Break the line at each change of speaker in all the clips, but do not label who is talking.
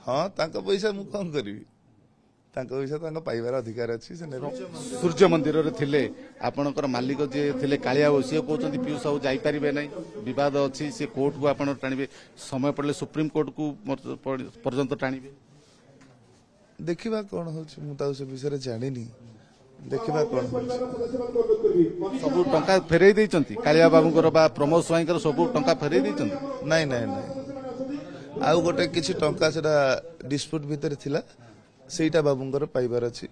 हाँ पैसा मु कौन करी पैसा पाइबार अधिकार अच्छी से
सूर्य मंदिर रे थिले आपणकर मालिक जे थिले कालिया सी कहते पीयूष साहू जाइपारे ना बद अच्छी सी कोर्ट को आप टाणिबे समय पड़े सुप्रीम कोर्ट को पर्यंत टाणिबे
देखा कौन हो से विषय जानी देखा कौन
सब टंका फेरई देइचंती कालिया बाबूकर बा प्रमोद स्वाईंकर सब टंका फेरई देइचंती
नाई नाई नाई आउ गोटे किछि टंका सेटा डिस्प्यूट भितर थिला सेटा बाबूंकर पाइबार अछि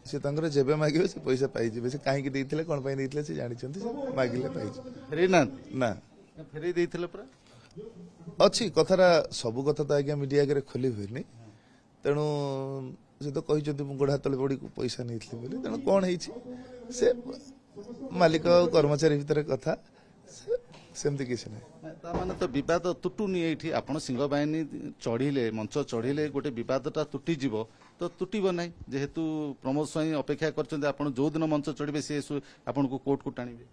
से तांकर जेबे मागिबे से पैसा पाइ जिबे से काहे कि देइथिले कोन पय देइथिले से जानिचंती से मागिले पाइ
फेरई ना
ना
फेरई देइथिले पूरा
अच्छी कथारा सब कथा तो आज्ञा मीडिया के खोली हुईनी तेणु से तो कहते गोड़ हाथ तले पड़ी पैसा नहीं तेणु कौन है से मालिक कर्मचारी भितर कथा सेमती किसी ना
माने तो विवाद तुटुनी एठी आपण सिंह बाहिनी चढ़िले मंच चढ़िले गोटे विवादटा तुटी जीव तो तुटब ना जेहेतु प्रमोद स्वाई अपेक्षा करछन्ते आपण जो दिन मंच चढ़िबे से आपण को कोर्ट को टाणिबे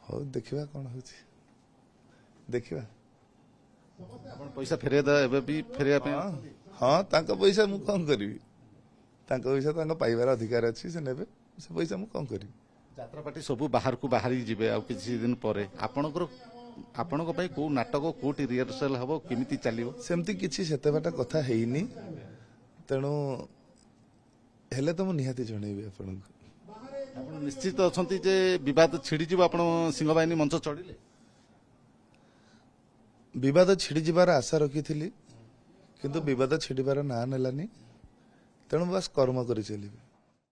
हो देखिबा कौन हो देखिबा
आपण पैसा फेरे दा एबे भी फेरे पे
हाँ पैसा मु कौन करी पैसा पाइबार अधिकार अच्छी से नेबे से पैसा मु कौन करी
यात्रा पार्टी सब बाहर को बाहरी जिबे आ किछि दिन परे आपणकर आपणक पई को नाटक कोटी रिहर्सल हबो केमिति चलिबो
सेमती किछि सेते बाटा कथा हेइनी तेणु हेले तो मु निहाती जणैबी
आपण निश्चित अछंती जे विवाद छिड़ी जिवो आपण सिंह बाहिनी मंच चढ़िले
विवाद छिड़ी जिबार आशा रखी किंतु विवाद छिड़बार ना नेलानी तेणु बस कर्म करी चलिबे।